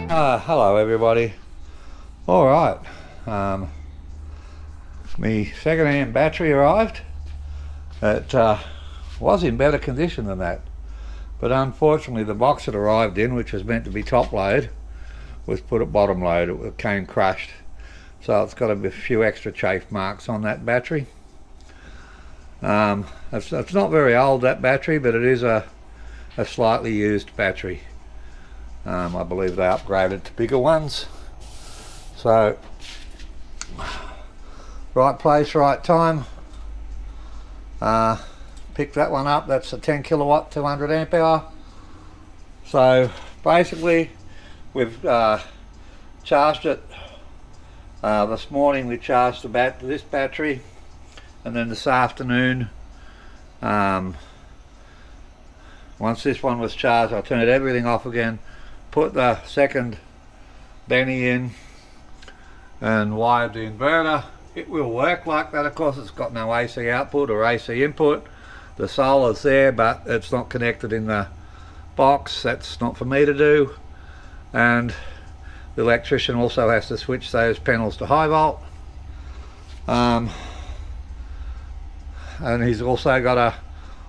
Hello everybody. Alright, my second-hand battery arrived. It was in better condition than that, but unfortunately the box it arrived in, which was meant to be top load, was put at bottom load. It came crushed, so it's got a few extra chafe marks on that battery. It's not very old, that battery, but it is a slightly used battery. I believe they upgraded to bigger ones. So, right place, right time. Picked that one up. That's a 10 kilowatt, 200 amp hour. So basically, we've charged it. This morning we charged this battery, and then this afternoon, once this one was charged, I turned everything off again, put the second Benny in and wired the inverter. It will work like that. Of course, it's got no AC output or AC input. The solar's there, but it's not connected in the box. That's not for me to do. And the electrician also has to switch those panels to high volt. And he's also got to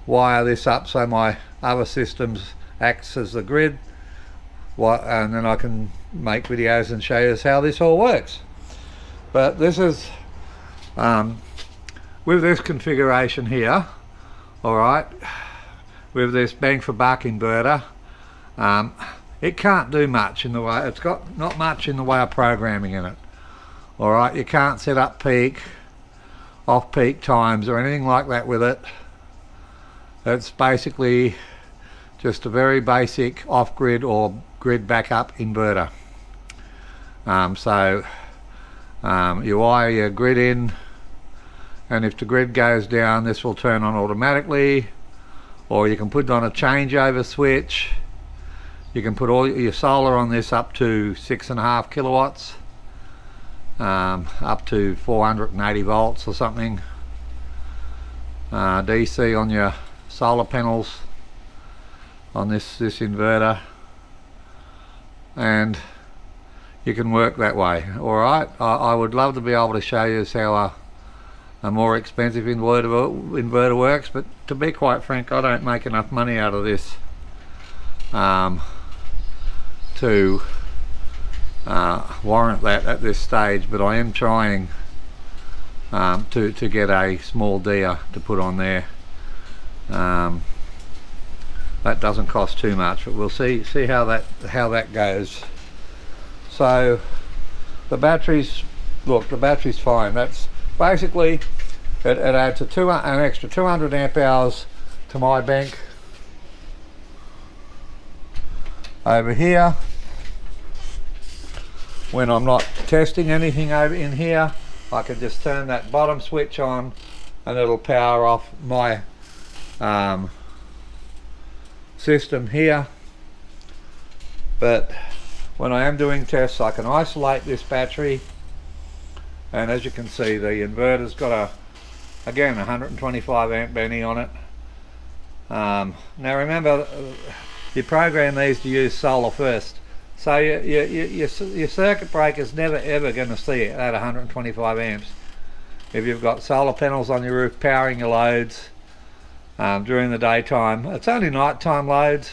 wire this up so my other systems acts as the grid. And then I can make videos and show you how this all works. But this is with this configuration here, alright, with this bang for buck inverter, it can't do much in the way, it's got not much in the way of programming in it. Alright, you can't set up peak, off peak times or anything like that with it. It's basically just a very basic off-grid or grid backup inverter. You wire your grid in, and if the grid goes down, this will turn on automatically, or you can put on a changeover switch. You can put all your solar on this up to 6.5 kilowatts, up to 480 volts or something. DC on your solar panels on this inverter, and you can work that way. Alright, I would love to be able to show you how a more expensive inverter works, but to be quite frank, I don't make enough money out of this to warrant that at this stage. But I am trying to get a small DR to put on there. That doesn't cost too much, but we'll see how that goes. So the battery's, look, the battery's fine. That's basically, it adds an extra 200 amp hours to my bank over here. When I'm not testing anything over in here, I can just turn that bottom switch on and it'll power off my system here. But when I am doing tests, I can isolate this battery, and as you can see, the inverter's got again 125 amp Benny on it. Now remember, you program these to use solar first, so your circuit breaker's never ever going to see it at 125 amps. If you've got solar panels on your roof powering your loads during the daytime, it's only nighttime loads,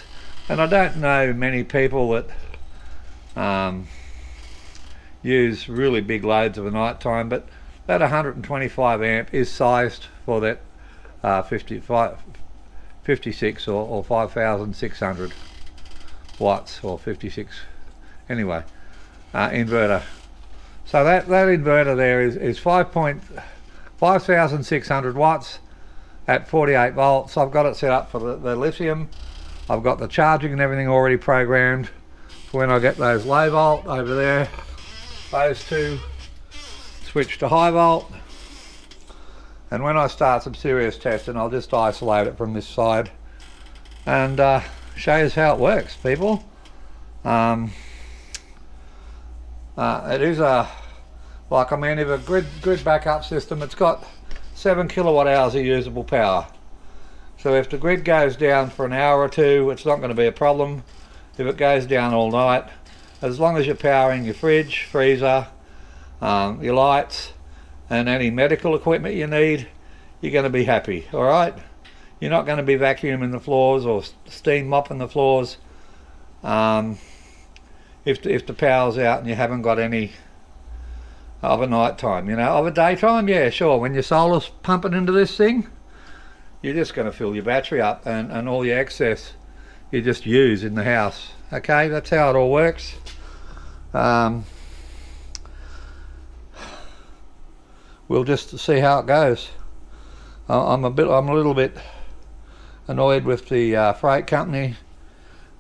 and I don't know many people that use really big loads of a night time, but that 125 amp is sized for that 56 or 5600 watts or 56 anyway inverter. So that inverter there is 5600 watts at 48 volts. I've got it set up for the lithium. I've got the charging and everything already programmed. When I get those low volt over there, those two switch to high volt, and when I start some serious testing, I'll just isolate it from this side and show you how it works, people. It is if a grid backup system, it's got 7 kilowatt hours of usable power. So if the grid goes down for an hour or two, it's not going to be a problem. If it goes down all night, as long as you're powering your fridge, freezer, your lights and any medical equipment you need, you're going to be happy. All right, you're not going to be vacuuming the floors or steam mopping the floors if the power's out and you haven't got any of a night time. You know, of a daytime, yeah, sure, when your solar's pumping into this thing, you're just going to fill your battery up, and all your excess you just use in the house. Okay, that's how it all works. We'll just see how it goes. I'm a little bit annoyed with the freight company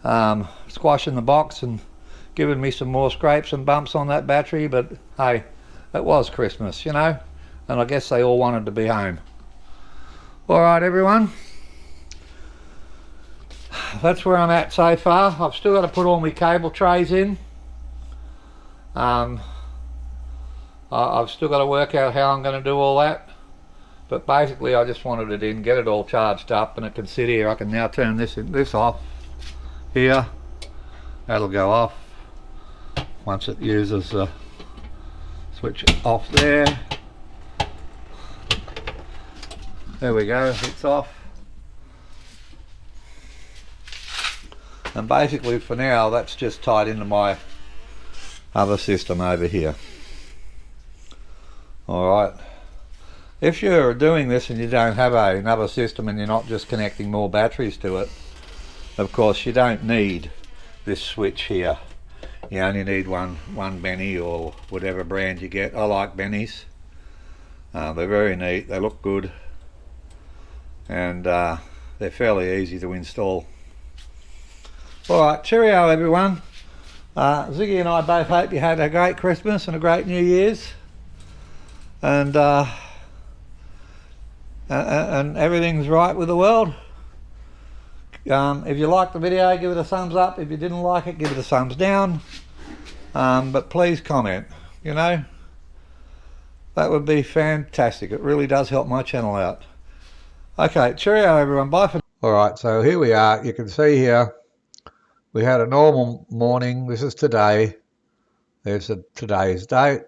squashing the box and giving me some more scrapes and bumps on that battery, but hey, it was Christmas, you know, and I guess they all wanted to be home. All right, everyone, that's where I'm at so far. I've still got to put all my cable trays in. I've still got to work out how I'm going to do all that, but basically I just wanted it in, get it all charged up, and it can sit here. I can now turn this off here. That'll go off once it uses the switch off there. There we go, it's off. And basically for now that's just tied into my other system over here. Alright, if you're doing this and you don't have another system and you're not just connecting more batteries to it, of course you don't need this switch here. You only need one Benny or whatever brand you get. I like Bennies. They're very neat, they look good, and they're fairly easy to install. Alright, cheerio everyone. Ziggy and I both hope you had a great Christmas and a great New Year's, and everything's right with the world. If you liked the video, give it a thumbs up. If you didn't like it, give it a thumbs down. But please comment, you know, that would be fantastic. It really does help my channel out. Okay, cheerio everyone, bye for now. Alright, so here we are. You can see here we had a normal morning. This is today. There's today's date.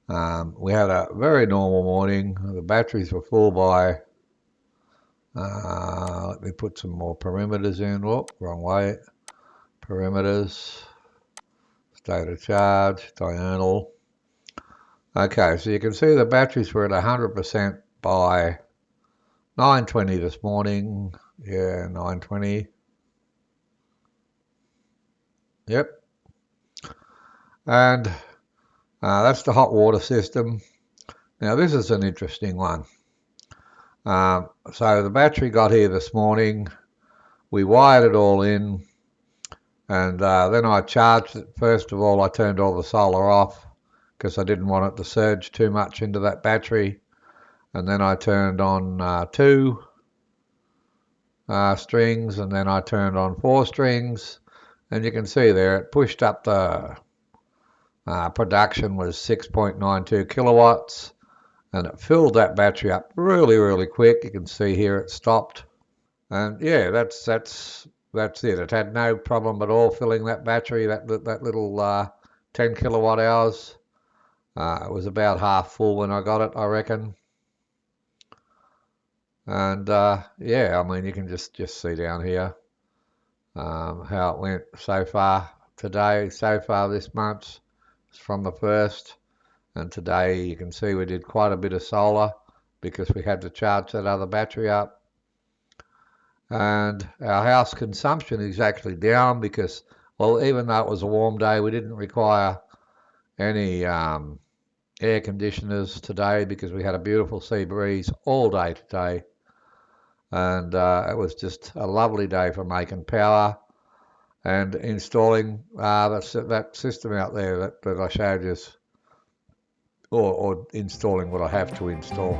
We had a very normal morning. The batteries were full by let me put some more perimeters in. Whoop, wrong way. Perimeters, state of charge, diurnal. Okay, so you can see the batteries were at 100% by 9:20 this morning. Yeah, 9:20. Yep. And that's the hot water system. Now this is an interesting one. So the battery got here this morning. We wired it all in, and then I charged it. First of all, I turned all the solar off because I didn't want it to surge too much into that battery. And then I turned on 2 strings, and then I turned on 4 strings. And you can see there it pushed up the production was 6.92 kilowatts, and it filled that battery up really quick. You can see here it stopped, and yeah, that's it. It had no problem at all filling that battery, that little 10 kilowatt hours. It was about half full when I got it, I reckon. And yeah, I mean, you can just see down here how it went so far today, so far this month, from the 1st. And today you can see we did quite a bit of solar because we had to charge that other battery up. And our house consumption is actually down because, well, even though it was a warm day, we didn't require any air conditioners today because we had a beautiful sea breeze all day today. And it was just a lovely day for making power and installing that system out there that I showed you, or installing what I have to install.